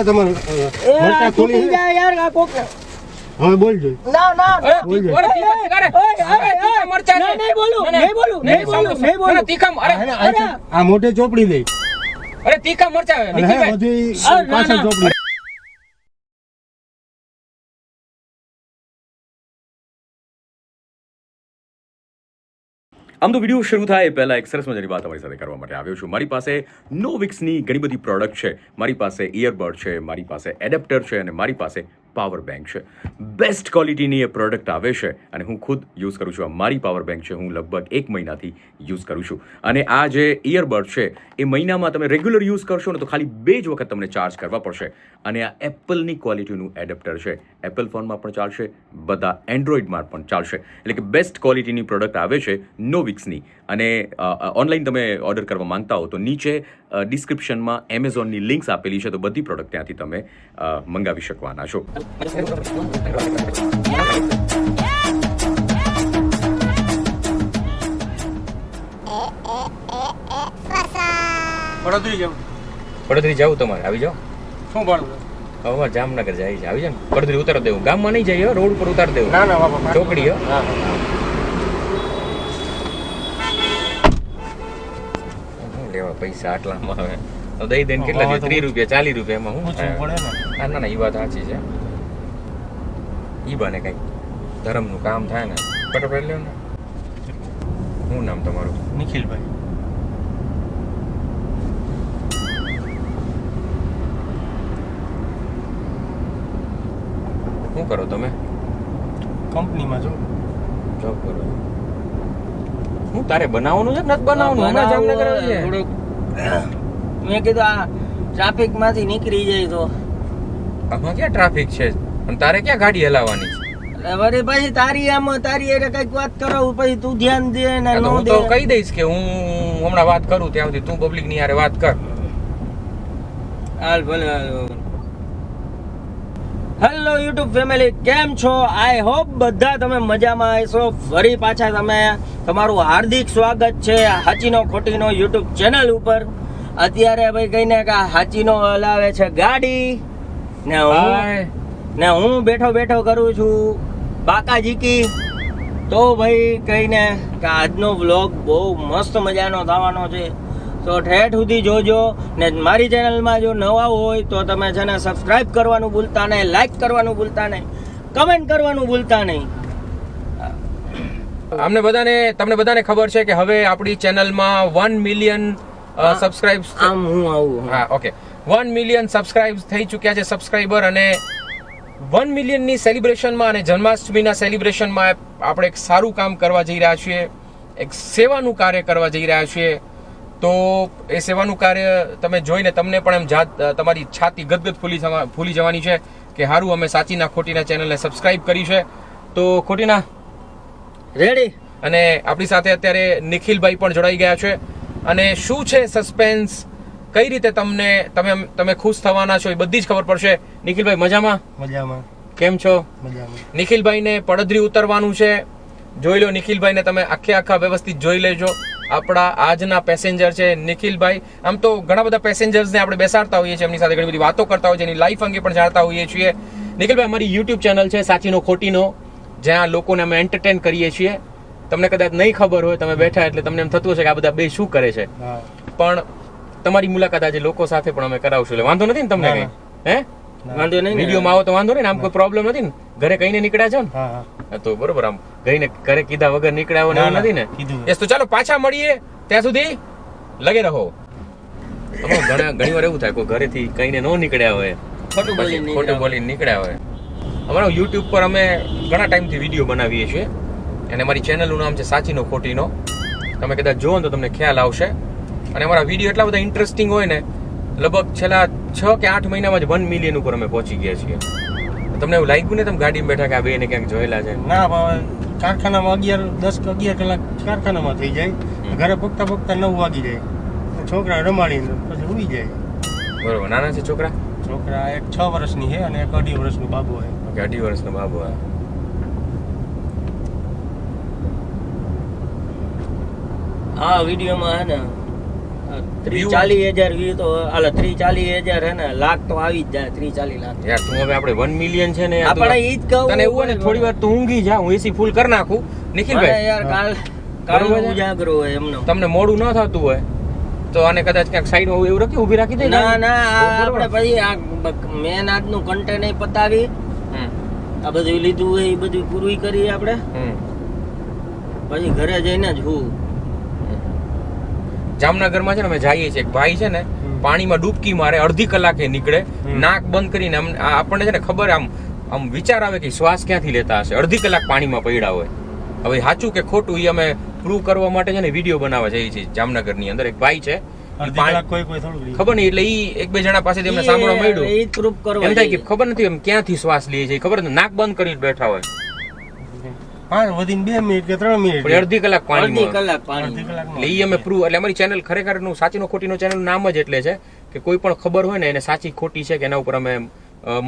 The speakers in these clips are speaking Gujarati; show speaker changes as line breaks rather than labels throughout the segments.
તમારું મોટા ખોલી જાય યાર આ કોક હવે બોલજો
ના
આ મોટે ચોપડી દે
અરે તીખા મરચા
બધી પાછળ ચોપડી
આમ તો વિડીયો શરૂ થાય પહેલાં એક સરસ મજાની વાત તમારી સાથે કરવા માટે આવ્યો છું. મારી પાસે નોવિક્સની ઘણી બધી પ્રોડક્ટ છે. મારી પાસે ઇયરબડ છે, મારી પાસે એડેપ્ટર છે અને મારી પાસે પાવર બેંક છે. બેસ્ટ ક્વોલિટીની એ પ્રોડક્ટ આવે છે અને હું ખુદ યુઝ કરું છું. આ મારી પાવર બેંક છે, હું લગભગ 1 મહિનાથી યુઝ કરું છું. અને આ જે ઇયરબડ છે એ મહિનામાં તમે રેગ્યુલર યુઝ કરશો ને તો ખાલી 2 જ વખત તમને ચાર્જ કરવા પડશે. અને આ એપલની ક્વોલિટીનું એડેપ્ટર છે. એપલ ફોનમાં પણ ચાલશે, બધા એન્ડ્રોઈડમાં પણ ચાલશે. એટલે કે બેસ્ટ ક્વોલિટીની પ્રોડક્ટ આવે છે નોવિક્સની. અને ઓનલાઈન તમે ઓર્ડર કરવા માંગતા હો તો નીચે ડિસ્ક્રિપ્શનમાં એમેઝોનની લિંક્સ આપેલી છે, તો બધી પ્રોડક્ટ ત્યાંથી તમે મંગાવી શકવાના છો.
પડોદરી જવું તમારે આવી જાઓ.
શું ભાડું
હવે જામનગર જાય છે, આવી જાવ ને. પડોદરી ઉતાર દેવું, ગામમાં નહીં જાય, રોડ ઉપર ઉતાર દેવું.
ના બાપા
ચોકડી લેવા પૈસા આટલામાં હવે દઈ દઈને કેટલા 30 રૂપિયા 40 રૂપિયામાં હું ના એ વાત સાચી છે. ઈ બાને કઈક ધર્મનું કામ થાય ને ફટાફટ લ્યો ને. શું નામ તમારું?
નિખિલભાઈ.
શું કરો તમે?
કંપનીમાં
જોબ કરો. હું તારે બનાવવાનું છે કે નથી બનાવવાનું? હમણાં જામનગર આવી છે.
મેં કીધું આ ટ્રાફિક માંથી નીકળી જાય તો.
આમાં ક્યાં ટ્રાફિક છે અને તારે ક્યાં ગાડી હલાવવાની છે?
વળી પછી તારી એટલે કઈક વાત કરાવું પછી તું ધ્યાન દે ને
હું
નો
તો
દે.
કહી દઈશ કે હું હમણાં વાત કરું ત્યાં સુધી તું પબ્લિક ની યારે વાત કર.
હાલ ભલે. હેલો યુટ્યુબ ફેમિલી, કેમ છો? આઈ હોપ બધા તમે મજામાં હશો. ફરી પાછા તમે તમારું હાર્દિક સ્વાગત છે હાચીનો ખોટીનો યુટ્યુબ ચેનલ ઉપર. અત્યારે ભાઈ કહીને કે હાચીનો હલાવે છે ગાડી ને હું બેઠો કરું છું બાકાજીકી. તો ભાઈ કહીને કે આજનો વ્લોગ બહુ મસ્ત મજાનો થવાનો છે, તો ઠેઠ સુધી જોજો. ને મારી ચેનલમાં જો નવા હોય તો તમે છે ને સબસ્ક્રાઇબ કરવાનું ભૂલતા નહીં, લાઈક કરવાનું ભૂલતા નહીં, કમેન્ટ કરવાનું ભૂલતા નહીં.
તમને બધાને ખબર છે કે હવે આપણી ચેનલમાં 1 મિલિયન સબસ્ક્રાઇબ્સ
આમ હું આવું.
હા ઓકે, 1 મિલિયન સબસ્ક્રાઇબ્સ થઈ ચૂક્યા છે સબસ્ક્રાઇબર. અને 1 મિલિયનની સેલિબ્રેશનમાં અને જન્માષ્ટમીના સેલિબ્રેશનમાં આપણે એક સારું કામ કરવા જઈ રહ્યા છીએ, એક સેવાનું કાર્ય કરવા જઈ રહ્યા છીએ. તો એ સેવાનું કાર્ય તમે જોઈને તમને પણ એમ તમારી છાતી ગદગદ ફૂલી જવાની છે કે હારું અમે સાચીના ખોટીના ચેનલને સબસ્ક્રાઇબ કરી છે. તો ખોટીના
રેડી.
અને આપણી સાથે અત્યારે નિખિલભાઈ પણ જોડાઈ ગયા છે. અને શું છે સસ્પેન્સ, કઈ રીતે તમે ખુશ થવાના છો એ બધી જ ખબર પડશે. નિખિલભાઈ મજામાં? કેમ છો? નિખિલભાઈને પડદરી ઉતરવાનું છે, જોઈ લો. નિખિલભાઈને તમે આખા વ્યવસ્થિત જોઈ લેજો. આપણા આજના પેસેન્જર છે નિખિલભાઈ. આમ તો ઘણા બધા પેસેન્જર્સને આપણે બેસાડતા હોઈએ છીએ, એમની સાથે ઘણી બધી વાતો કરતા હોઈએ છીએ, એની લાઈફ અંગે પણ જાણતા હોઈએ છીએ. નિખિલભાઈ, અમારી યુટ્યુબ ચેનલ છે સાચીનો ખોટીનો, જ્યાં લોકોને અમે એન્ટરટેન કરીએ છીએ. તમને કદાચ નહીં ખબર હોય, તમે બેઠા એટલે તમને એમ થતું હશે કે આ બધા બે શું કરે છે, પણ તમારી મુલાકાત આજે લોકો સાથે પણ અમે કરાવશું. એટલે વાંધો નથી ને તમને કઈ? હે
વાંધો નહીં.
વિડીયોમાં આવો તો વાંધો નહીં ને? આમ કોઈ પ્રોબ્લેમ નથી ને? ઘરે કહીને નીકળ્યા છો ને? તો બરોબર. આમ ઘરે કીધા વગર નીકળ્યા હોય એવું નથી ને? યસ. તો ચાલો પાછા મળીએ, ત્યાં સુધી લગે રહો. ઘણી વાર એવું થાય કોઈ ઘરેથી કહીને ન નીકળ્યા હોય, ખોટું બોલીને નીકળ્યા હોય. અમારા યુટ્યુબ પર અમે ઘણા ટાઈમથી વિડીયો બનાવીએ છીએ અને અમારી ચેનલનું નામ છે સાચીનો ખોટીનો. તમે કદાચ જુઓ ને તો તમને ખ્યાલ આવશે. અને અમારા વિડીયો એટલા બધા ઇન્ટરેસ્ટિંગ હોય ને, લગભગ છેલ્લા 6 કે 8 મહિનામાં જ 1 મિલિયન ઉપર અમે પહોંચી ગયા છીએ. તમને એવું લાગ્યું ને તમે ગાડીમાં બેઠા કે આ બેને ક્યાંક જોયેલા છે?
ના કારખાનામાં 10-11 કલાક કારખાનામાં થઈ જાય, ઘરે પગતા 9 વાગી જાય. છોકરા રમાડીને પછી ઉઈ જાય.
બરોબર. નાના છે છોકરા?
એક 6 વર્ષની છે અને એક 2.5 વર્ષનો બાબુ છે.
ઓકે, 2.5 વર્ષનો બાબુ.
આ વિડીયોમાં હે ને 30 40,000 વ્યૂ તો 30-40,000 હે ને લાખ તો આવી જ જાય 30-40 લાખ
યાર તું હવે આપણે 1 મિલિયન છે ને યાર,
આપણે ઈ જ કહું
તને એવું હોય ને થોડી વાર તું ઊંઘી જા, હું એસી ફૂલ કરી નાખું.
મને
નિખિલભાઈ
યાર કાલ
બરોબર છે?
ઉજાગરો હોય એમનો
તમને મોડું ન થતું હોય તો આને કદાચ ક્યાંક સાઈડમાં એવું રાખી ઊભી રાખી દે
ના ના આપણે પછી આ મેન આજનું કન્ટેન્ટ પતાવી આ બધું લીધું હોય એ બધું પૂરું કરીએ આપણે પછી ઘરે જઈને જ હું
જામનગરમાં છે ને અમે જઈએ છીએ, એક ભાઈ છે ને પાણીમાં ડૂબકી મારે, અડધી કલાકે નીકળે, નાક બંધ કરીને આપણને છે ને ખબર આમ વિચાર આવે કે શ્વાસ ક્યાંથી લેતા હશે, અડધી કલાક પાણીમાં પડ્યા હોય. હવે સાચું કે ખોટું એ અમે પ્રૂવ કરવા માટે છે ને વિડીયો બનાવવા જઈએ છીએ. જામનગરની અંદર એક ભાઈ છે, ખબર નહીં, એટલે ઈ એક બે જણા પાસેથી એમને સાંભળવા મળ્યું,
એ પ્રૂફ કરવા
એમ થાય કે ખબર નથી એમ ક્યાંથી શ્વાસ લે છે, ખબર નથી, નાક બંધ કરીને બેઠા હોય,
વધીને 2 મિનિટ કે 3 મિનિટ
પણ અડધી કલાક
અડધી
પાણીમાં.
કલાક પાણી
એટલે ઈ અમે પ્રૂવ, એટલે અમારી ચેનલ ખરેખર સાચીનો ખોટીનો ચેનલ નામ જ એટલે છે કે કોઈ પણ ખબર હોય ને એને સાચી ખોટી છે કે એના ઉપર અમે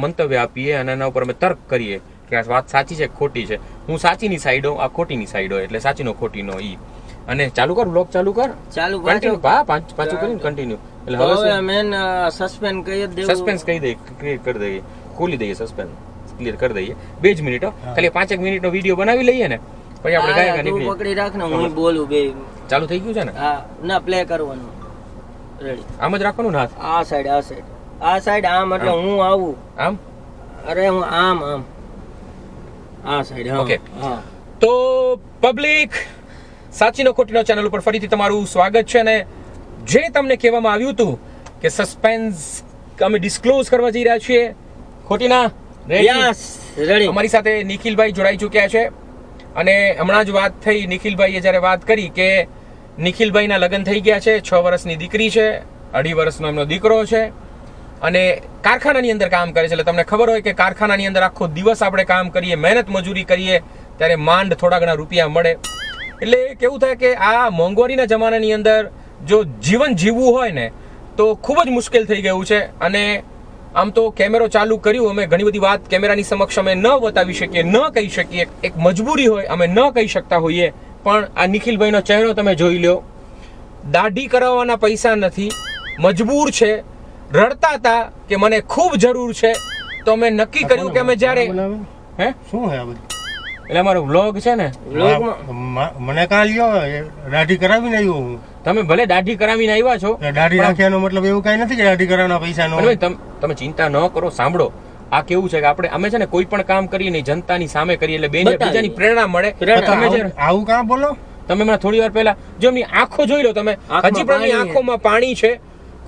મંતવ્ય આપીએ અને એના ઉપર અમે તર્ક કરીએ કે આ વાત સાચી છે કે ખોટી છે. હું સાચીની સાઈડ હોઉં, આ ખોટીની સાઈડ હોય, એટલે સાચીનો ખોટીનો ઈ. અને ચાલુ કર બ્લોગ, ચાલુ કર,
ચાલુ
કન્ટિન્યુ પાછું કરીને કન્ટિન્યુ. એટલે હવે
મેન સસ્પેન્ડ કહી જ દેવું.
સસ્પેન્સ કહી દઈએ, ક્લિયર કરી દઈએ, ખોલી દઈએ સસ્પેન્સ, ક્લિયર કરી દઈએ. 2 જ મિનિટ ખાલી 5 મિનિટનો વિડીયો બનાવી લઈએ ને પછી આપણે ગાયકા
તું
નીકળી.
પકડી રાખ ને હું બોલું બે
ચાલુ થઈ ગયું છે ને?
હા ના પ્લે કરવાનું રેડી
આમ જ રાખવાનું ને હાથ,
આ સાઈડ આમ એટલે હું આવું,
આમ.
અરે હું આમ આ સાઈડ હા
Okay.
હા
તો પબ્લિક, સાચીનો ખોટીનો ચેનલ ઉપર ફરીથી તમારું સ્વાગત છે. અને જે તમને કહેવામાં આવ્યું હતું કે સસ્પેન્સ અમે ડિસ્ક્લોઝ કરવા જઈ રહ્યા છીએ, ખોટીના
યસ રેડી.
અમારી સાથે નિખિલભાઈ જોડાઈ ચૂક્યા છે. અને હમણાં જ વાત થઈ, નિખિલભાઈએ જ્યારે વાત કરી કે નિખિલભાઈના લગ્ન થઈ ગયા છે, 6 વર્ષની દીકરી છે, 2.5 વર્ષનો એમનો દીકરો છે, અને કારખાનાની અંદર કામ કરે છે. એટલે તમને ખબર હોય કે કારખાનાની અંદર આખો દિવસ આપણે કામ કરીએ, મહેનત મજૂરી કરીએ, ત્યારે માંડ થોડા ઘણા રૂપિયા મળે. એટલે કેવું થાય કે આ મોંઘવારીના જમાનાની અંદર જો જીવન જીવવું હોય ને તો ખૂબ જ મુશ્કેલ થઈ ગયું છે. અને આમ તો કેમેરો ચાલુ કર્યું, અમે ઘણી બધી વાત કેમેરાની સમક્ષ અમે ન બતાવી શકીએ, ન કહી શકીએ, એક મજબૂરી હોય, અમે ન કહી શકતા હોઈએ. પણ આ નિખિલભાઈનો ચહેરો તમે જોઈ લો, દાઢી કરાવવાના પૈસા નથી, મજબૂર છે, રડતા હતા કે મને ખૂબ જરૂર છે. તો અમે નક્કી કર્યું કે અમે જ્યારે હે
શું હે આ બધું?
એટલે અમારો વ્લોગ છે ને,
મને કાલ લ્યો દાઢી કરાવીને આવ્યો હું.
તમે ભલે દાઢી કરાવીને આવ્યા છો,
દાઢી રાખ્યાનો મતલબ એવું કઈ નથી કે દાઢી કરાવવાના પૈસા નો.
પણ ભાઈ તમે ચિંતા ન કરો, સાંભળો. આ કેવું છે કે આપણે અમે છે ને કોઈ પણ કામ કરીએ ને જનતાની સામે કરીએ એટલે બીજાની પ્રેરણા મળે. તમે જે
આવું કામ બોલો,
તમે હમણાં થોડી વાર પહેલા જો એમની આંખો જોઈ લો તમે, હજી પણ એમની આંખોમાં પાણી છે,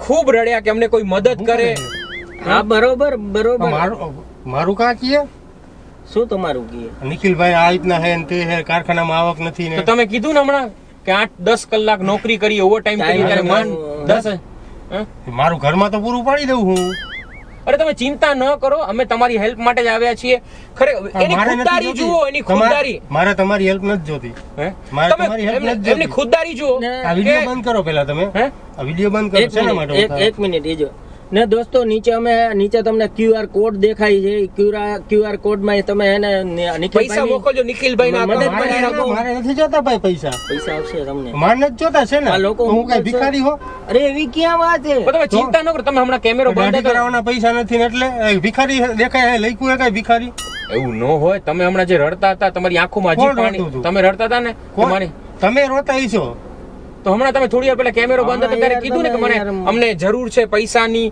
ખૂબ રડ્યા કે અમને કોઈ મદદ કરે.
હા બરોબર બરોબર.
મારું કાં કીએ
શું તમારું કીએ?
નિખિલભાઈ આ રીતના હે ને તે હે, કારખાનામાં આવક નથી ને.
તો તમે કીધું ને હમણાં કે 8-10 કલાક નોકરી કરી, ઓવર ટાઈમ કરી, ત્યારે માન 10.
મારું ઘરમાં તો પૂરું પાડી દઉં હું.
અરે તમે ચિંતા ન કરો, અમે તમારી હેલ્પ માટે જ આવ્યા છીએ. ખરેખર એની ખુદદારી જુઓ, એની ખુદદારી.
મારે તમારી હેલ્પ નથી જોતી. મારે તમારી હેલ્પ નથી જોતી.
એમની ખુદદારી જુઓ.
આ વિડિયો બંધ કરો પેલા તમે. આ વિડિયો બંધ કરો. શેના માટે?
એક મિનિટ એ જો ને દોસ્તો, નીચે તમને QR કોડ દેખાય છે. QR કોડ માં તમે એને
પૈસા મોકલજો નિખિલભાઈ ના.
મારે નથી જોતા ભાઈ પૈસા.
પૈસા આવશે તમને.
મારે નથી જોતા છે ને.
આ લોકો
હું કઈ ભિખારી હો?
અરે એવી ક્યાં વાત છે?
તમે ચિંતા ન કરો, તમે હમણાં કેમેરો બંધ
દાઢી કરાવવાના પૈસા નથી ને એટલે ભિખારી દેખાય હે, લખ્યું હે કઈ ભિખારી?
એવું ન હોય. તમે હમણાં જે રડતા હતા, તમારી આંખોમાં હજી પાણી, તમે રડતા હતા ને તમારી,
તમે રોતા છો.
તો હમણાં તમે થોડી વાર પહેલા કેમેરો બંધ હતો ત્યારે કીધું ને કે મને અમને જરૂર છે પૈસાની.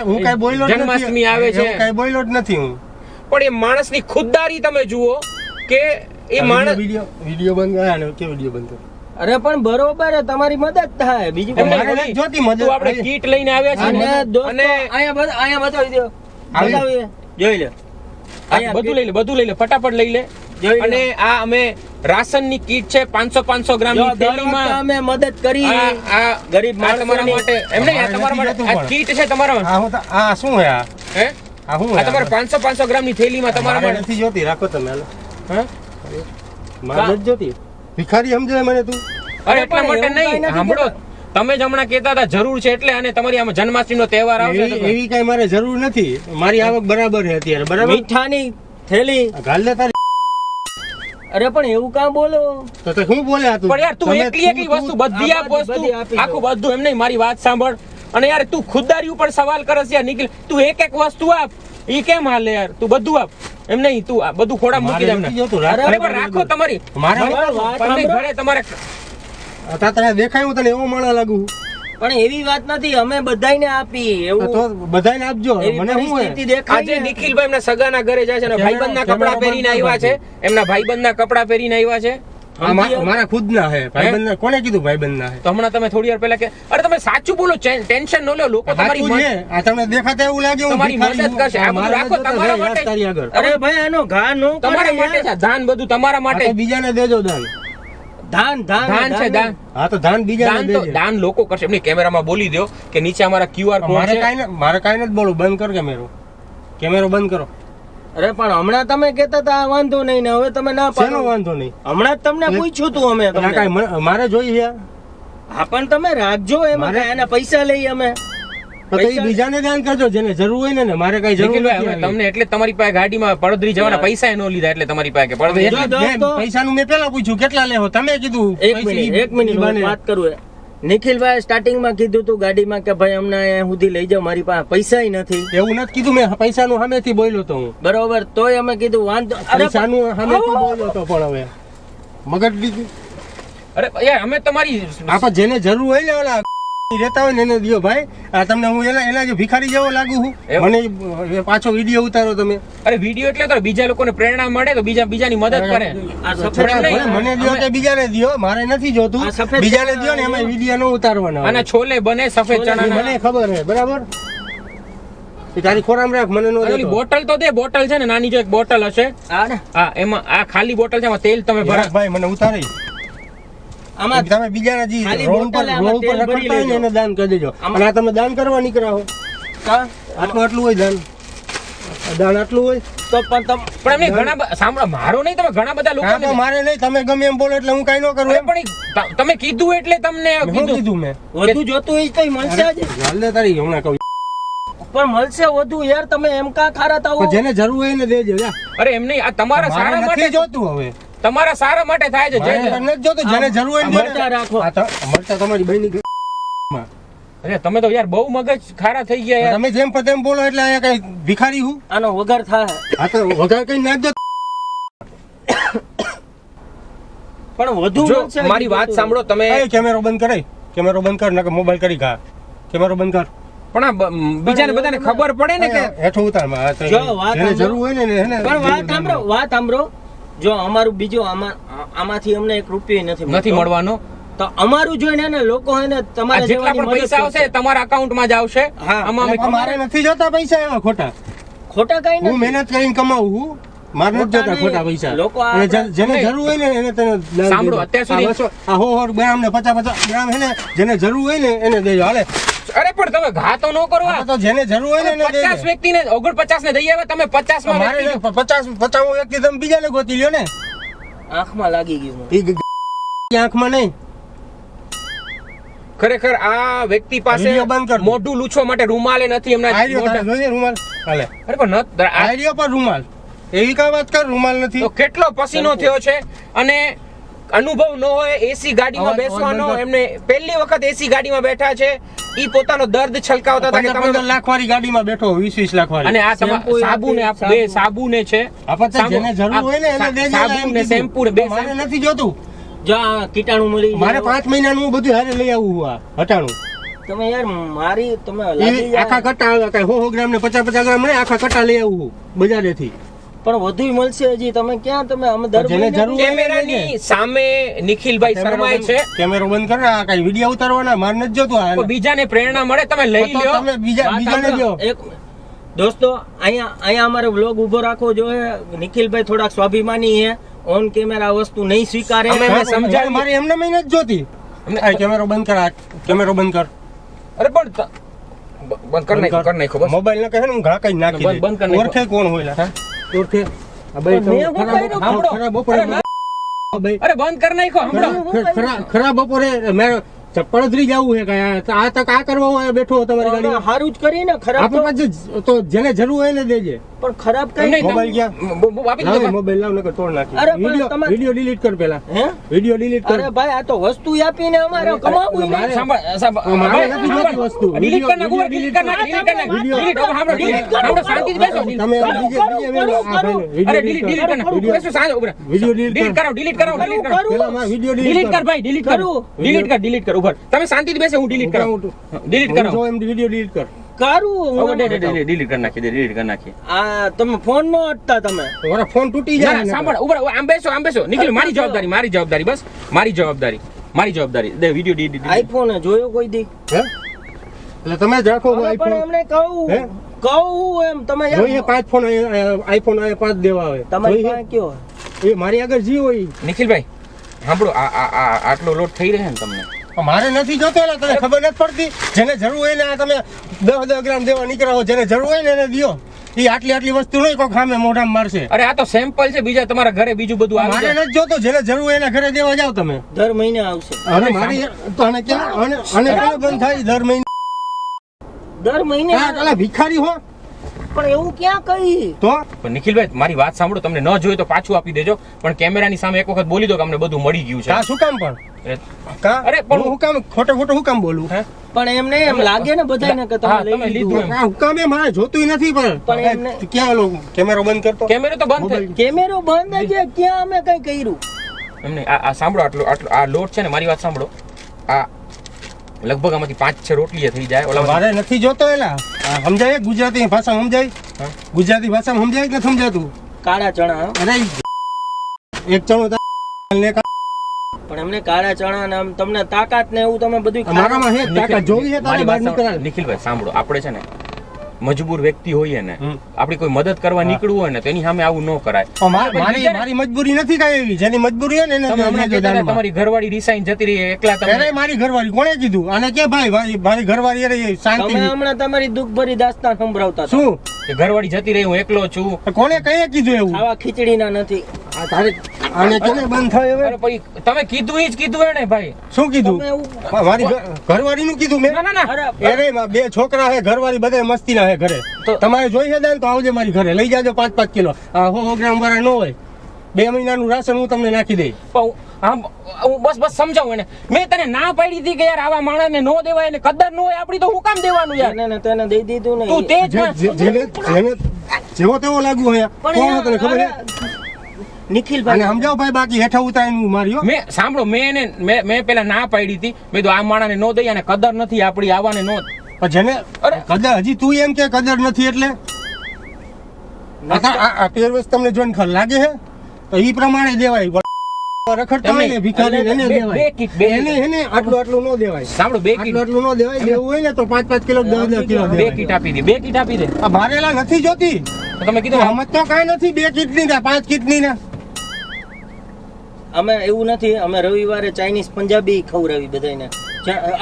હું કઈ બોલ્યો જ નથી.
જન્માષ્ટમી આવે છે,
કઈ બોલ્યો જ નથી હું.
પણ એ માણસની ખુદદારી તમે જુઓ કે એ માણસ.
વિડિયો બંધ ગયા ને કે વિડિયો બંધ કરો.
અરે પણ બરોબર, તમારી મદદ થાય, બીજું
એમને
મારે નથી જોતી મદદ.
તો આપણે કીટ લઈને આવ્યા છીએ
અને અહીંયા બતાવી દો, બતાવીએ જોઈ લે.
બધું લઈ લે, બધું લઈ લે, ફટાફટ લઈ લે. અને આ અમે રાશનની કીટ છે, 500 ગ્રામની થેલીમાં
અમે મદદ કરી
આ
ગરીબ
આ તમારા માટે. એમ નહીં, આ તમારા માટે આ કીટ છે તમારા.
આ શું હે? આ
હે
આ શું
આ તમારે 500 ગ્રામની થેલીમાં તમારા
મારે
માટે.
નથી જોતી, રાખો તમે. હાલો.
હા
મારે નથી જોતી. ભિખારી સમજાય મને તું?
અરે એટલા માટે નહીં, સાંભળો, તમે જ હમણાં કહેતા હતા જરૂર છે એટલે, અને તમારી આમાં જન્માષ્ટમીનો તહેવાર આવશે.
એવી કઈ મારે જરૂર નથી. મારી આવક બરાબર છે અત્યારે. બરાબર.
મીઠાની થેલી.
ગાલ દે તારી.
અરે પણ એવું કાં બોલો?
તો શું બોલે આ તું?
પણ યાર તું
તમે-
એકલી એકલી
તું-
વસ્તુ
તું-
બધી
આ
આપ
બધી
વસ્તુ
આપી
આખું
દો.
બધું એમ નહીં, મારી વાત સાંભળ. અને યાર તું ખુદદારી ઉપર સવાલ કરે છે યાર નિખિલ, તું એક એક વસ્તુ આપ, ઈ કેમ હાલે યાર? તું બધું આપ એમ નહીં, તું આ બધું ખોડા મૂકી દે
મારે
એમને.
નથી જોતું, રાખ.
અરે પણ રાખો તમારી
મારે
વાત
પણ નહીં,
સાંભળો.
ઘરે તમારે
અત્યારે તને દેખાય હું તને એવો માણસ લાગુ?
પણ એવી વાત નથી, અમે બધાયને આપી એવું
તો બધાને આપજો.
એવી
મને શું
પરિસ્થિતિ
હોય?
દેખાય
આજે
ને.
નિખિલભાઈ એમના સગાના ઘરે જાય છે અને
કેમેરા-
ભાઈબંધના
કેમેરા
કપડા પહેરીને
બંધ
આવ્યા છે, એમના ભાઈબંધના કપડા પહેરીને આવ્યા છે.
આ મારા ખુદના હે ભાઈબંધના. કોને કીધું ભાઈબંધના હે?
તો હમણાં તમે થોડી વાર પહેલા કે અરે તમે સાચું બોલો, ટેન્શન ન લો, લોકો તમારી
સાચું છે. આ તમને દેખાતા એવું લાગે હું
તમારી
ભિખારી
મદદ
છું.
કરશે. આ બધું
મારા
રાખો
જોતા
તમારા
જાય,
માટે.
તારી આગળ.
અરે ભાઈ આનો ઘા નો
તમારા
કરે
માટે
યાર.
છે ધાન, બધું તમારા
આ
માટે.
તો બીજાને દેજો દાન.
ધાન ધાન
ધાન છે ધાન.
હા તો ધાન બીજાને
દાન તો
દેજે.
દાન લોકો કરશે. એમની કેમેરામાં બોલી દો કે નીચે અમારા QR કોડ
મારે
છે.
કાંઈ નથી બોલું. બંધ કર કેમેરો. કેમેરો બંધ કરો.
અરે પણ હમણાં તમે કહેતા હતા આ વાંધો નહીં ને હવે તમે ના
શેનો
પાડો.
વાંધો નહીં?
હમણાં જ તમને પૂછ્યું તું અમે
પણ આ
તમને.
કાંઈ મારે જોઈએ છે?
હા પણ તમે રાખજો એમાં
મારે-
કાંઈ એના પૈસા લઈ અમે
તો એ
પૈસા-
બીજાને દાન કરજો જેને જરૂર હોય ને. મારે કઈ જરૂર
નિખિલભાઈ,
નથી
અમે
આવી.
તમને એટલે જ તમારી પાસે ગાડીમાં પડદરી જવાના પૈસા ન લીધા, એટલે તમારી પાસે કે પડદરી
જો
એટલે
દોસ્તો-
પૈસાનું મેં પેલા પૂછ્યું કેટલા લેવો? તમે કીધું
એક
પૈસા
મિનિટ
ઈ-
એક મિનિટ
ઈ બને.
હું વાત કરું નિખિલભાઈ સ્ટાર્ટિંગમાં કીધું તું ગાડીમાં કે ભાઈ અમને અહીંયા સુધી લઈ જાઓ, મારી પાસે પૈસાય નથી
એવું નથી કીધું મેં. પૈસાનું સામેથી બોલ્યો તો હું.
બરોબર તોય અમે કીધું વાંધો અરે
પૈસાનું સામેથી બોલ્યો તો પણ હવે મગજ લીધું.
અરે યાર અમે તમારી
આપણે જેને જરૂર હોય ને ઓલા રહેતા હોય ને એને દિયો ભાઈ. આ તમને હું એના જે ભિખારી જેવો લાગુ છું.
એવું?
મને એ પાછો વિડીયો ઉતારો તમે.
અરે વિડીયો એટલે તો બીજા લોકોને પ્રેરણા મળે તો બીજાની મદદ કરે.
આ સફેદ
ભલે
નહીં,
મને દિયો કે બીજાને દિયો, મારે નથી જોતું.
આ સફેદ
બીજાને
ચણા
દિયો ને એમાં વિડીયો ન ઉતારવાના
અને છોલે બને સફેદ
એ
ચણા.
મને ખબર છે બરાબર. એ તારી ખોરામ રાખ, મને નો દેતો.
બોટલ તો દે, બોટલ છે ને નાની જો એક બોટલ હશે.
આ ને,
હા એમાં આ ખાલી બોટલ છે, એમાં તેલ તમે ભરા.
ભાઈ મને ઉતારી.
આમાં
તમે બીજાના જે
ખાલી
રોડ ઉપર
બોટલ આમાં તેલ ભરી
રખડતા હોય ને
લેજો.
એને દાન કરી દેજો.
આમાં-
અને આ તમે દાન કરવા નીકળ્યા હો.
કા?
આટલું હોય દાન. દાન આટલું હોય.
તો પણ તમ
પણ એમને ઘણા સાંભળો, મારો નહીં, તમે ઘણા બધા
હા તો
લોકો
મારે નહીં. તમે ગમે એમ બોલો એટલે હું કઈ ન કરું એમ.
પણ તમે કીધું એટલે તમને
મેં શું
કીધું.
કીધું મેં?
વધુ જોતું હોય તો મળશે જ
હાલ દે તારી હમણાં કહું.
પણ મળશે વધુ યાર તમે એમ કા ખારા થાઓ
પણ જેને જરૂર હોય એને દેજો જા.
અરે એમ નહીં, આ તમારા
મારે
સારા
નથી
માટે
જોતું હવે.
તમારા સારા માટે થાય છે.
મારે
જે-
નથી જોતું. જેને જરૂર હોય એને
આ
દે
મરચાં
ને.
રાખો.
આ તો મરચાં તમારી બહેની
અરે તમે તો યાર બહુ મગજ ખારા થઈ ગયા યાર.
તમે જેમ પતે એમ બોલો એટલે અહીંયા કઈ ભિખારી હું.
આનો વગર થાય
આ તો વઘાર કઈ નાખજો.
પણ વધુ
જો
મળશે
મારી વાત સાંભળો તમે.
એ કેમેરો બંધ કરાય. કેમેરો બંધ કર નકર મોબાઈલ કરી ખા. કેમેરો બંધ કર.
પણ આ બીજાને બધાને ખબર પડે ને કે
હેઠો ઉતાર માં. આ તો
જો વાત
જેને
સાંભળો.
જરૂર હોય ને એને
પણ વાત સાંભળો વાત સાંભળો જો અમારું બીજું આમાંથી અમને એક રૂપિયો નથી
નથી
મળતો.
મળવાનો.
તો અમારું જોઈને ને લોકો એને
આ
તમારા
જેટલા
જેવાની
પણ
મદદ
પૈસા આવશે
કરશે.
તમારા અકાઉન્ટમાં જ આવશે.
હા.
આમાં અમે
મારે નથી જોતા પૈસા એવા ખોટા.
ખોટા કઈ
હું
નથી
મહેનત કરીને કમાવું છું. મારે નથી
ખોટા
જોતા
નહીં.
ખોટા પૈસા.
લોકો આ
અને
આપણા-
જેને
નહીં.
જરૂર હોય ને એને તને દાન
સાંભળો,
દેજો.
અત્યાર સુધી-
આ 200 આ 100 ગ્રામ ને 50 ગ્રામ હે ને જેને જરૂર હોય ને એને દેજો. હાલે
અરે પણ તમે ઘા તો ન કરો.
આ તો જેને જરૂર હોય ને એને
50
દેજો.
વ્યક્તિને 49 ને દઈ આવે, તમે 50 માં
મારે
વ્યક્તિ-
50 વ્યક્તિ તમે બીજાને ગોતી લ્યો ને.
આંખમાં લાગી ગયું
ઈ આંખમાં નહીં.
ખરેખર આ વ્યક્તિ પાસે
વિડીયો બંધ કર.
મોઢું લૂછવા માટે રૂમાલે નથી એમના
આઈડિયો
મોઢા-
તારે જોઈએ રૂમાલ. હાલે
અરે પણ આ
આઈડિયો પર રૂમાલ. એવી કા વાત કર રૂમાલ નથી.
તો કેટલો પસીનો થયો છે અને અનુભવ ન હોય એસી ગાડીમાં
અવાજ
બેસવાનો.
બંધ કર.
એમને પહેલી વખત એસી ગાડીમાં બેઠા છે. ઈ પોતાનો દર્દ છલકાવતા હતા કે
15
તમે
લાખ વાળી ગાડીમાં બેઠો 20 લાખ વાળી.
અને આ
શેમ્પૂ
સાબુ ને
આપી,
બે સાબુ ને છે.
આપણે તો જેને જરૂર હોય ને એને દેજો.
સાબુ
એમ
ને
કીધું.
શેમ્પૂ ને બે
મારે નથી જોતું.
જો આ કીટાણુ મળી જાય.
મારે 5 મહિનાનું બધું હારે લઈ આવવું. આ હટાણું
તમે યાર મારી તમે
એ
લાગી
આખા
જાય
કટ્ટા આવે. કઈ 100 ગ્રામ ને 50 ગ્રામ ને આખા કટ્ટા લઈ આવવું બજારેથી.
પણ વધુ મળશે હજી તમે ક્યાં તમે અમે દર
જેને
મહિને-
જરૂર હોય એને
કેમેરાની
દેજે.
સામે નિખિલભાઈ શરમાય છે.
કેમેરો બંધ કર. આ કઈ વિડિયો ઉતારવાના મારે નથી જોતું. આ
તો બીજાને પ્રેરણા મળે, તમે લઈ
તો
લ્યો.
તમે બીજાને
વાત
દો.
સાંભળો. એક દોસ્તો અહીંયા અમારે વ્લોગ ઉભો રાખવો જોઈએ. નિખિલભાઈ થોડાક સ્વાભિમાની છે. ઓન કેમેરા વસ્તુ નહીં સ્વીકારે.
અમે એમને સમજાવીએ.
મારી એમને મહિને જ જોતી. આ કેમેરો બંધ કર. આ કેમેરો બંધ કર.
અરે પણ બંધ કર નાખો, કર નાખો બસ.
મોબાઈલ ને કહે ને હું ઘા કઈ નાખી
બંધ- બંધ કરી
દે.
નાખો.
ઓળખે કોણ હોય લા? ઓળખે આ ભાઈ
પણ મેં શું
ખરા-
કર્યું?
ખરા બપોરે
અરે ના.
ભાઈ
અરે બંધ કર નાખો હમણાં.
ખરા બપોરે મેં પડતરી જવું છે કઈ આ તક આ કરવા હોય બેઠો તમારી ગાડીમાં
સારું જ કરીને ખરાબ
આપણે પાછું તો જેને જરૂર હોય એને દેજે
પણ ખરાબ કઈ
નહીં,
મોબાઈલ ક્યાં
આપી દીધો
લાવ, મોબાઈલ લાવ નકર તોડ નાખી
અરે પણ
વિડિયો
તમારે-
વિડિયો ડિલીટ કર પેલા
હે
વિડિયો ડિલીટ કર
અરે ભાઈ આ તો વસ્તુ આપીને અમારે કમાવું છે.
મારે-
સાંભળ,
મારે નથી જોતી વસ્તુ.
delete કર નાખ,
વિડિયો
delete કર નાખ, delete કર નાખ,
વિડિયો-
delete, હવે સાંભળો, delete, સાંભળો, શાંતિથી બેસો, delete.
તમે બીજે મેળવો. આ ભાઈને
અરે
વિડિયો
delete, delete કર નાખ,
વિડિયો-
બેસો, શાંત, ઉભા રહો.
વિડિયો delete
delete
કર.
કરાવો, delete કરાવો, delete કરાવો.
કરું,
પેલા મારે વિડિયો delete
delete
કર.
કર ભાઈ, delete કર.
કરું.
delete કર, ઉભા રહો. તમે શાંતિથી બેસો, હું delete કરાવું. delete
હું
કરાવો.
જો એમ વિડિયો delete કર.
કરું
હવે delete કરી નાખી, delete કરી નાખી.
આ તમે ફોન નો અટતા તમે
તમારા ફોન તૂટી
ના,
જાય
ના,
ને.
સાંભળ, ઉભા રહો, આમ બેસો, આમ બેસો. નિખિલ, મારી જવાબદારી, બસ. મારી જવાબદારી. દે વિડિયો delete.
આઈફોન જોયો કોઈ દી
હે? એટલે તમે જ રાખો
હવે પણ
આઈફોન
એમને
હે?
કહું એમ તમે યાર-
જોઈએ 5 ફોન આઈફોન આ 5 દેવા આવે
તમારી
જોઈએ?
પાસે કયો
એ મારી આગળ જી હોય
નિખિલભાઈ, સાંભળો, આટલો લોટ થઈ રહ્યો ને તમને.
મારે નથી જોતો એટલે તને ખબર નથી પડતી જેને જરૂર હોય ને આ તમે 10 ગ્રામ દેવા નીકળ્યા હો જેને જરૂર હોય ને એને દ્યો એ આટલી વસ્તુ નહીં કોઈ ખામે મોઢામાં મારશે
અરે આ તો સેમ્પલ છે, બીજા તમારા ઘરે બીજું બધું આવી
મારે
જાય.
નથી જોતો જેને જરૂર હોય એના ઘરે દેવા જાવ તમે
દર મહિને આવશે
અને મારી તો આને ક્યાં અને કયો બંધ થાય દર મહિને
દર મહિને
આ પેલા ભિખારી હો
પણ એવું ક્યાં કહી
તો
પણ નિખિલભાઈ, મારી વાત સાંભળો, તમને ન જોઈએ તો પાછું આપી દેજો, પણ કેમેરાની સામે એક વખત બોલી દો કે અમને બધું મળી ગયું છે.
કા શું કામ પણ
એ-
કા
અરે પણ
હું કામ ખોટું હું કામ બોલું
હે?
પણ એમને એમ લાગે ને બધાને કે
હા,
તમે
તમે
લઈ
લીધું
લીધું
એમ.
આ હુકામે મારે જોતું નથી
પણ
પણ
એમને-
ક્યાં ઓલો કેમેરો બંધ કરતો
કેમેરો તો બંધ
મોબાઈલ.
થઈ
કેમેરો બંધ છે ક્યાં અમે કઈ કર્યું
એમને આ સાંભળો, આટલો આ લોટ છે ને, મારી વાત સાંભળો, આ લગભગ આમાંથી 5-6 રોટલી થઈ જાય. ઓલા
મારે નથી જોતો એલા આ સમજાય ગુજરાતી ભાષામાં સમજાય
હા?
ગુજરાતી ભાષામાં સમજાય કે નથી સમજાતું
કાળા ચણા હો.
અરે એક ચણો ને
પણ એમને કાળા ચણા ને આમ તમને તાકાત ને એવું તમે બધું
મારામાં હે તાકાત જોવી છે તારે
મારી
બહાર
વાત સાંભળો,
નીકળાય
નિખિલભાઈ સાંભળો, આપણે છે ને મજબૂર વ્યક્તિ હોઈએ ને,
હમ.
આપણી કોઈ મદદ કરવા નીકળવું હોય ને તો એની સામે આવું ન કરાય.
પણ મારી મજબૂરી નથી કાંઈ એવી જેની મજબૂરી હોય ને એને
તમે હમણાં
દેજો
કહેતા હતા,
દાનમાં.
તમારી ઘરવાળી રિસાઈન જતી રહી, એકલા તમે
અરે મારી ઘરવાળી કોણે કીધું આને કે મારી ઘરવાળી અરે શાંતિ
તમે હમણાં તમારી દુઃખ ભરી દાસ્તાન સંભળાવતા હતા.
શું
કે ઘરવાળી જતી રહી, હું એકલો છું.
કોને કઈ કીધું એવું
આવા ખીચડીના નથી
આ તારે આને કેને બંધ થાય હવે
અરે પછી તમે કીધું ઈ જ કીધું એને ભાઈ.
શું કીધું
તમે એવું
મારી ઘરવાળીનું કીધું મેં
ના ના ના,
અરે
અરે માં 2 છોકરા હે ઘરવાળી બધા મસ્તીના હે ઘરે
તો-
તમારે જોઈએ દાન તો આવજે મારી ઘરે લઈ જાજો 5-5 કિલો આ 100 ગ્રામ વાળા ન હોય 2 મહિનાનું રાશન હું તમને નાખી દઈ
પણ હું બસ સમજાવું એને. મેં તને ના પાડી હતી કે યાર આવા માણસને નો દેવાય, એને કદર ન હોય આપડી તો હું કામ દેવાનું યાર.
એને ને તેને દઈ દીધું ને
તું તે જ
જેને જેવો તેવો લાગુ હે કોણ તને ખબર હે અને
નિખિલભાઈ
સમજાવ ભાઈ બાકી હેઠા ઉતારીને માર્યો
મેં સાંભળો, મેં પેલા ના પાડી હતી, મેં તો આ માણસને નો દઈ, અને કદર નથી આપડી, આવાને નો.
પણ જેને
અરે.
કદર હજી તું એમ કે કદર નથી એટલે આ પહેરવેશ તમને જોઈને ખર લાગે હે તો ઈ પ્રમાણે દેવાય રખડતા હોય ને ભિખારી એને
બે
દેવાય
કીટ, બે
એને એને આટલું ન દેવાય
સાંભળો, 2 કીટ,
આટલું ન દેવાય દેવું હોય ને તો 5-5 કિલો 10 કિલો
2 કીટ આપી દે, 2 કીટ આપી દે.
આ ભારેલા નથી જોતી
તો તમે કીધું
સમજ તો કાંઈ નથી 2 કિટની ને 5 કિટની ને
અમે એવું નથી અમે રવિવારે ચાઇનીઝ પંજાબી ખવડાવી બધાને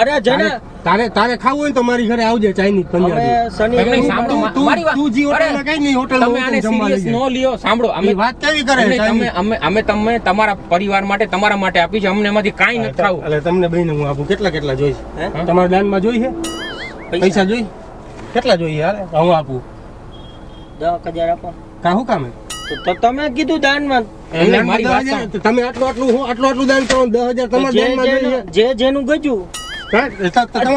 અરે જના
તારે ખાવું હોય તો મારી ઘરે આવજે ચાઇનીઝ
અમે
પંજાબી
શનિ
એમ નહીં,
રવિ
સાંભળો,
તું-
મારી વાત-
તું જી હોટલમાં
અરે,
કઈ નહીં, હોટલમાં
તમે આને
હું જમવા લઈ
સિરિયસ
જાય.
નો લ્યો. સાંભળો,
એ વાત કેવી કરે
એમ નહીં,
ચાઇનીઝ?
અમે તમે તમારા પરિવાર માટે, તમારા માટે આપી છે, અમને એમાંથી કાંઈ નથી ખાવું.
એટલે તમને બેને હું આપું કેટલા જોઈશે
હે?
તમારા દાનમાં જોઈ છે પૈસા જોઈ કેટલા જોઈએ હાલે હું આપું
10,000 આપો
કા હું કામે
તો તમે કીધું દાનમાં
એમ નહીં, મારી વાત
10,000 તમે આટલું દાન કરો 10,000 તમારા દાનમાં જોઈએ
જે જેનું ગજું
કા?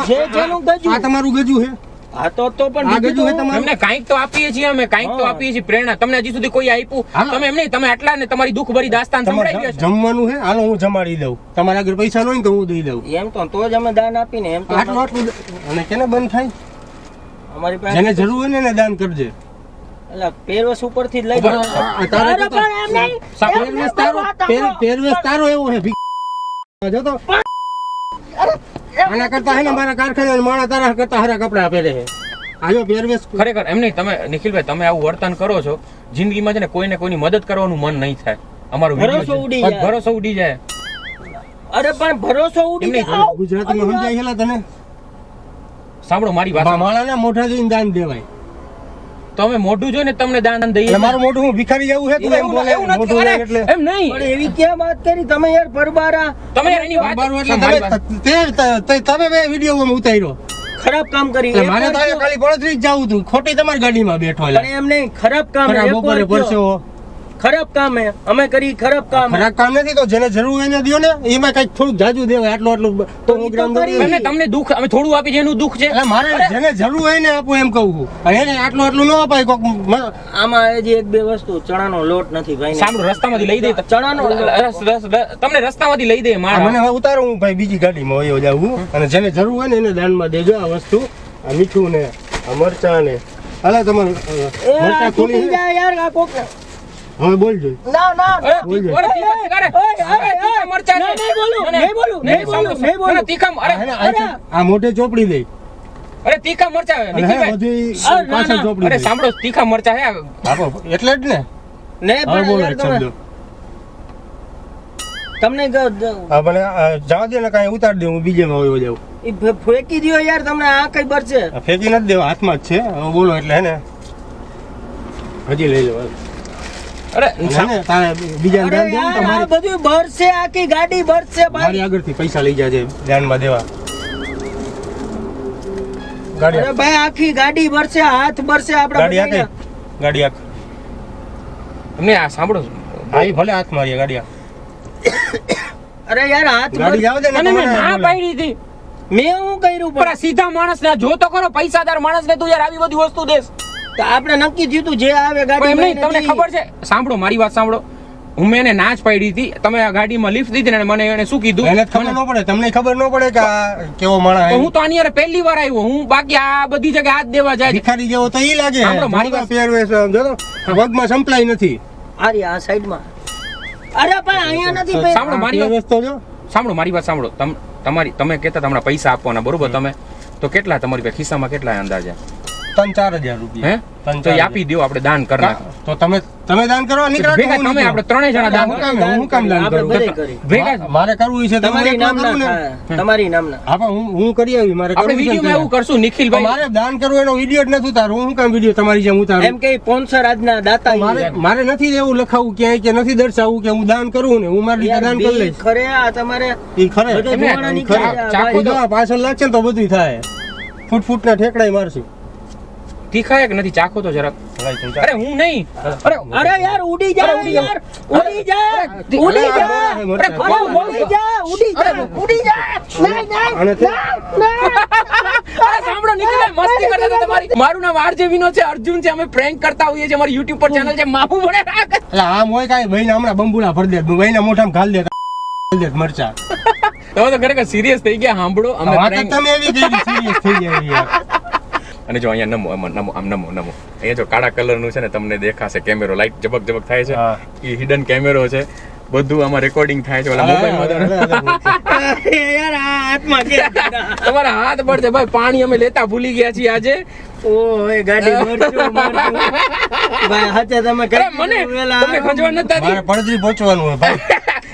જે જેનું ગજું.
આ તમારું ગજુ છે
હા તો પણ
આ
બીજું
ગજુ હે
તો-
તમારું
એમને કાંઈક તો આપીએ છીએ, અમે કાંઈક તો
હા.
આપીએ છીએ પ્રેરણા. તમને હજી સુધી કોઈ આપ્યું?
હાલો.
તમે એમ નહીં, તમે આટલા ને તમારી દુઃખ ભરી દાસ્તાન
તમારે
સંભળાવી રહ્યા છો.
જમવાનું હે હાલો હું જમાડી દઉં તમારા આગળ પૈસા ન હોય ને તો હું દઈ દઉં
એમ તો જ અમે દાન આપીને એમ તો
આટલું અને કેને બંધ થાય
અમારી પાસે
જેને જરૂર હોય ને એને દાન કરજે
એટલે પહેરવેશ ઉપરથી જ લઈ
ઉભા રહો.
આ તારે
અરે
તો-
પણ એમ નહીં.
પહેરવેશ તારો પહેરવેશ તારો એવો હે જો તો આના કરતા હે ને મારા કારખાના માણા તારા કરતા હારા કપડા પહેરે છે આજો પહેરવેશ
ખરેખર એમ નહીં, તમે નિખિલભાઈ તમે આવું વર્તન કરો છો, જિંદગીમાં છે ને કોઈને કોઈની મદદ કરવાનું મન નહીં થાય. અમારો
ભરોસો
video
ઉડી
છે.
જાય.
ભરોસો ઉડી જાય.
અરે પણ ભરોસો ઉડી
એમ નહીં,
જાય.
ગુજરાતીમાં સમજાય હેલા તને
સાંભળો મારી વાત.
માણાના મોઢા જોઈને દાન દેવાય
તો અમે મોઢું જોઈને તમને દાન દઈએ
એટલે મારું મોઢું હું ભિખારી જેવું છે તું એમ બોલે
એવું નથી.
મોઢું
અરે,
જોઈને એટલે
એમ નહીં
પણ એવી ક્યાં વાત કરી તમે યાર પરબારા
તમે યાર એની વાત
બારું એટલે
મારી વાત-
તમે બે વિડીયો ઉતાર્યો
ખરાબ કામ કરી
એટલે
એક
મારે
વાર
તો અહીંયા
જો.
ખાલી પડતરી જ જાવું હતું ખોટી તમારી ગાડીમાં બેઠો
પણ
એટલે
એમ નહીં ખરાબ કામ
ખરાબ
એક વાર
બપોરે
જો.
પરસેવો
ખરાબ કામ હે અમે કરી ખરાબ કામ હે.
ખરાબ કામ નથી તો જેને જરૂર હોય એને દ્યો ને એમાં કઈક થોડુંક જાજુ દેવાય આટલું આટલું તો
ઈ તો
ગ્રામ
કરી.
દઉં.
એમને તમને દુઃખ અમે થોડું આપી છે એનું દુઃખ છે
એટલે મારે જેને જરૂર હોય ને આપું એમ કહું છું અને એને આટલું આટલું ન અપાય કોક
આમાં હજી એક બે વસ્તુ ચણાનો લોટ નથી ભાઈ
સાંભળો રસ્તામાંથી લઈ દે
ચણાનો
તમને રસ્તામાંથી લઈ દે મારા
મને હવે ઉતારો હું ભાઈ બીજી ગાડીમાં વયો જાઉં અને જેને જરૂર હોય ને એને દાનમાં દેજો આ વસ્તુ આ મીઠું ને આ મરચાં ને હાલે તમારું મરચાં ખોલી
તૂટી જાય યાર આ કોક
હવે બોલજો
ના ના
અરે, તીખા- અરે, તીખા- અરે, અરે, તીખા મરચાં છે.
નહીં બોલું,
ના, ના,
નહીં બોલું,
નહીં,
નહીં બોલું,
સાંભળો,
નહીં બોલું.
ના, તીખા- અરે,
આ અહીંથી આ મોઢે ચોપડી દઈ
અરે, તીખા મરચાં છે,
અને હે
નિખિલભાઈ.
બધી
અરે, ના,
પાછળ
ના.
ચોપડી
અરે
દઈ
સાંભળો તીખા મરચાં હે
આપો એટલે જ ને
ને
હવે
પણ
બોલો
યાર
એક
તમે-
શબ્દ
તમને
હા મને જવા દે ને કાંઈ ઉતાર દે હું બીજેમાં વયો જાઉં
ફેંકી દ્યો યાર તમને આ કઈ બરશે
આ ફેંકી નથી દેવા હાથમાં જ છે હવે બોલો એટલે હે ને હજી લઈ લો
અરે
હે ને તારે બીજા
અરે
દાન દેવું તો
યાર આ
મારી
બધું બરશે આખી ગાડી બરશે
મારી
ભાઈ
આગળથી પૈસા લઈ જાજે દાનમાં દેવા ગાડી
અરે ભાઈ આખી ગાડી બરશે હાથ બરશે આપણે
ગાડી આકે
બધાયના.
ગાડી આક
તમને આ સાંભળો
આઈ ભલે હાથ મારીએ ગાડી આક
અરે યાર હાથ
ગાડી જાવ દે ને
અને
તો
મેં
મને
ના
બોલે.
પાડી હતી
મેં હું કર્યું
પણ આ સીધા માણસ ને જો તો કરો પૈસાદાર માણસ ને તું યાર આવી બધી વસ્તુ દેસ
તો આપણે નક્કી થયું તું જે આવે
પણ
ગાડી
એમ નહીં
લઈને
તમને
જઈએ.
ખબર છે સાંભળો મારી વાત સાંભળો હું મેં એને ના જ પાડી હતી તમે આ ગાડીમાં લિફ્ટ દીધી ને મને એને શું કીધું
એને ખબર ન પડે તમને ખબર ન પડે કે આ કેવો માણસ
તો હું તો આની યાર પહેલી વાર આવ્યો હું બાકી આ બધી જગ્યાએ હાથ દેવા જાય છે.
ભિખારી જેવો તો ઈ લાગે
સાંભળો, મારી વાત-
પહેરવેશ જો તો પગમાં સંપલાય નથી
આ રહી આ સાઈડમાં અરે પણ અહીંયા નથી ભાઈ.
સાંભળો, મારી વાત-
પહેરવેશ તો જો
સાંભળો મારી વાત સાંભળો તમે કહેતા હતા હમણાં પૈસા આપવાના બરોબર તમે તો કેટલા તમારી પાસે ખિસ્સામાં કેટલા અંદાજે
3-4 હજાર રૂપિયા
હે તો એ આપી દો આપણે દાન કરી નાખો
તો તમે દાન કરવા નીકળો
ભેગા તમે આપણે ત્રણેય જણા દાન
હું કામ- હું કામ દાન
આપણે
કરું?
બધે કરી.
ભેગા જ.
મારે કરવું છે તમે
તમારી
એકલા
નામના
કરું ને
થાય. તમારી નામના
હા પણ હું કરી આવી મારે
આપણે
કરવું છે ને
વિડીયોમાં એવું કરશું
તો
નિખિલભાઈ
મારે દાન કરવું એનો વિડીયો જ નથી ઉતારવું હું કામ વિડીયો તમારી જેમ ઉતારું
એમ કે સ્પોન્સર આજના દાતા
મારે નથી એવું લખાવું ક્યાંય કે નથી દર્શાવવું કે હું દાન કરું ને હું મારી રીતે દાન કરી લઈશ
ખરે આ તમારે
ઈ ખરે
બધું
એમને
ધોવાણા
ઈ
નીકળી
ખરે.
જાય,
ચાકુ
ભાઈ.
કુદવા પાછળ લાગશે ને તો બધું થાય ફૂટ ના ઠેકડાય મારશું
તીખાય કે નથી ચાખો તો જરાક અરે હું નહીં
અરે યાર ઉડી જા
અરે, ઉડી જાઓ.
યાર ઉડી જા ઉડી જા
અરે,
અરે,
અરે ઉડી જા ઉડી જા ઉડી જા નહીં નહીં
અને તે-
અરે સાંભળો નિખિલભાઈ મસ્તી કરતા હતા તમારી મારું નામ આરજે વિનોદ છે અર્જુન છે અમે પ્રેન્ક કરતા હોઈએ છીએ અમારી YouTube પર ચેનલ છે માફુ ભણે રાખ
એટલે આમ હોય કાંઈ ભાઈને હમણાં બંબુલા ભરી દે ભાઈના મોઢામાં ઘાલ દે ઘાલ દે મરચા
તમે તો ખરેખર સિરિયસ થઈ ગયા સાંભળો અમે
વાત જ
prank-
તમે એવી કરી સિરિયસ થઈ જાય યાર
અને જો અહીંયા નમો આમ નમો અહીંયા જો કાળા કલરનું છે ને તમને દેખાશે કેમેરો લાઈટ જબક જબક થાય છે
હા.
એ હિડન કેમેરો છે બધું આમાં રેકોર્ડિંગ થાય છે ઓલા મોબાઈલમાં
અરે યાર આ હાથમાં કે
તમારા હાથ પડશે ભાઈ પાણી અમે લેતા ભૂલી ગયા છીએ આજે
ઓય ગાડી મરચું મરચું ભાઈ હાચે તમે
અરે મને
વેલા
તમને ખંજવાળ નથી
મારે પડદરી પહોંચવાનું હોય ભાઈ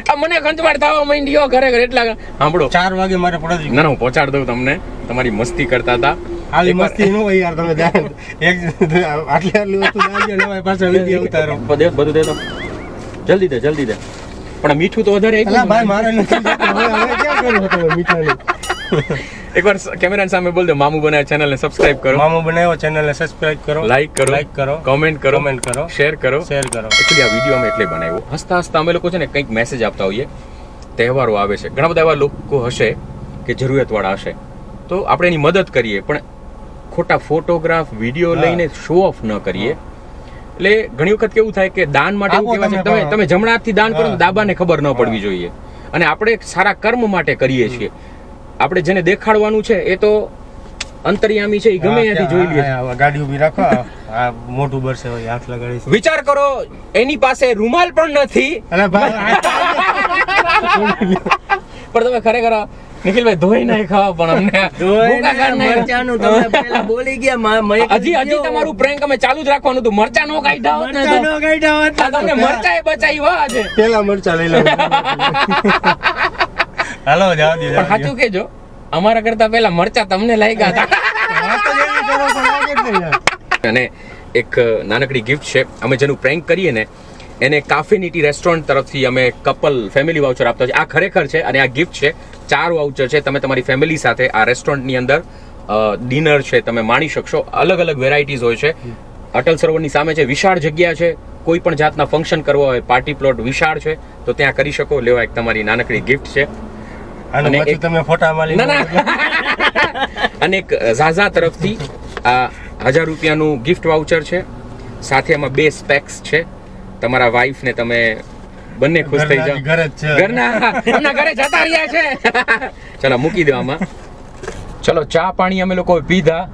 આ મને ખંજવાળ થવા માંડ્યો ખરેખર એટલા સાંભળો
4 વાગે મારે પડદરી
ના ના હું પહોંચાડ દઉં તમને તમારી મસ્તી કરતા હતા
આવી
એકવાર-
મસ્તી ન હોય યાર તમે જાણ આટલી વસ્તુ દાજો ને પાછા વિડીયો ઉતારો
બધું દે તો જલ્દી દે જલ્દી દે પણ મીઠું તો વધારે આપ્યું
અલા
ને.
ભાઈ મારે નથી જોતું. હવે ક્યાં કરું તમે મીઠાની
એકવાર કેમેરા સામે બોલ દો મામુ બનાવે ચેનલ ને સબસ્ક્રાઇબ કરો
મામો બનાવ્યો ચેનલને સબસ્ક્રાઇબ કરો
લાઈક કરો
લાઈક કરો
કોમેન્ટ કરો
કમેન્ટ કરો
શેર કરો
શેર કરો
એકચ્યુઅલી આ વિડીયો અમે એટલે બનાવ્યો હસતા હસતા અમે લોકો છે ને કંઈક મેસેજ આપતા હોઈએ તહેવારો આવે છે ઘણા બધા એવા લોકો હશે કે જરૂરિયાતવાળા હશે તો આપણે એની મદદ કરીએ પણ ખોટા ફોટોગ્રાફ વિડીયો
હા.
લઈને શો ઓફ ન કરીએ એટલે ઘણી વખત કેવું થાય કે દાન માટે એવું
આપો
કહેવાય છે
તમે
કે તમે જમણા હાથથી દાન કરો તો
હા.
દાબાને ખબર ન પડવી જોઈએ અને આપણે એક સારા કર્મ માટે કરીએ છીએ આપણે જેને દેખાડવાનું છે એ તો અંતર્યામી છે એ ગમે ત્યાંથી જોઈ લે
હા, હા, ગાડી ઊભી રાખો આ મોટું બરસે હોય હાથ લગાડી છે
વિચાર કરો એની પાસે રૂમાલ પણ નથી
અલા ભાઈ
પણ તમે ખરેખર નિખિલભાઈ ધોઈ નાય ખાવા પણ અમને ભૂકા કાઢ નાખ્યા.
મરચાનું તમે પહેલા બોલી ગયા
હજી તમારું પ્રેન્ક અમે ચાલુ જ રાખવાનું હતું મરચા નો કાઢ્યા હોત ને તો.
મરચાનો કાઢ્યા હોત
આ તમને મરચાએ બચાવી હો આજે
પેલા મરચા લઈ લઉં હાલો જાવ દે
પણ સાચું કેજો અમારા કરતા પહેલા મરચા તમને લાગ્યા હતા
વાત જ એવી કરો પણ લાગે જ નહીં યાર.
અને એક નાનકડી ગિફ્ટ છે. અમે જેનું પ્રેન્ક કરીએ ને એને કાફેનિટી રેસ્ટોરન્ટ તરફથી અમે કપલ ફેમિલી વાઉચર આપતા છે. આ ખરેખર છે અને આ ગિફ્ટ છે. 4 વાઉચર છે. તમે તમારી ફેમિલી સાથે આ રેસ્ટોરન્ટની અંદર ડિનર છે તમે માણી શકશો. અલગ અલગ વેરાયટીઝ હોય છે. અટલ સરોવરની સામે છે, વિશાળ જગ્યા છે. કોઈ પણ જાતના ફંક્શન કરવા હોય, પાર્ટી પ્લોટ વિશાળ છે, તો ત્યાં કરી શકો. લેવા એક તમારી નાનકડી ગિફ્ટ છે.
અને
અને
પછી
એક-
તમે ફોટામાં લઈને
અને એક ઝાઝા તરફથી આ 1000 રૂપિયાનું ગિફ્ટ વાઉચર છે. સાથે એમાં 2 સ્પેક્સ છે. તમારા વાઈફ ને તમે બંને ખુશ થઈ જાઓ.
ઘરે જ છે.
ઘરના એમના ઘરે જતા રહ્યા છે. ચલો મૂકી દો આમાં. ચલો ચા પાણી અમે લોકો પીધા.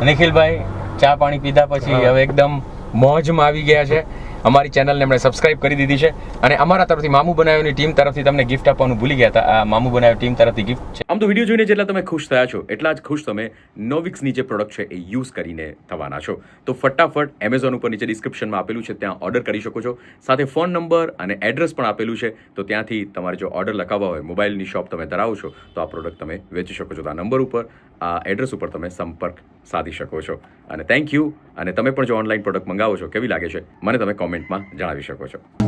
નિખિલભાઈ ચા પાણી પીધા પછી હવે એકદમ મોજમાં આવી ગયા છે. અમારી ચેનલને એમણે સબસ્ક્રાઇબ કરી દીધી છે અને અમારા તરફથી મામુ બનાવ્યોની ટીમ તરફથી તમને ગિફ્ટ આપવાનું ભૂલી ગયા હતા. આ મામુ બનાવ્યો ટીમ તરફથી ગિફ્ટ છે.
આમ તો વિડીયો જોઈને જેટલા તમે ખુશ થયા છો એટલા જ ખુશ તમે નોવિક્સની જે પ્રોડક્ટ છે એ યુઝ કરીને થવાના છો. તો ફટાફટ એમેઝોન ઉપર નીચે ડિસ્ક્રિપ્શનમાં આપેલું છે, ત્યાં ઓર્ડર કરી શકો છો. સાથે ફોન નંબર અને એડ્રેસ પણ આપેલું છે. તો ત્યાંથી તમારે જો ઓર્ડર લખાવવા હોય, મોબાઈલની શોપ તમે ધરાવો છો, તો આ પ્રોડક્ટ તમે વેચી શકો છો. તો આ નંબર ઉપર, આ એડ્રેસ ઉપર તમે સંપર્ક સાધી શકો છો. અને થેન્ક યુ. અને તમે પણ જો ઓનલાઈન પ્રોડક્ટ મંગાવો છો, કેવી લાગે છે મને તમે કોમેન્ટમાં જણાવી શકો છો.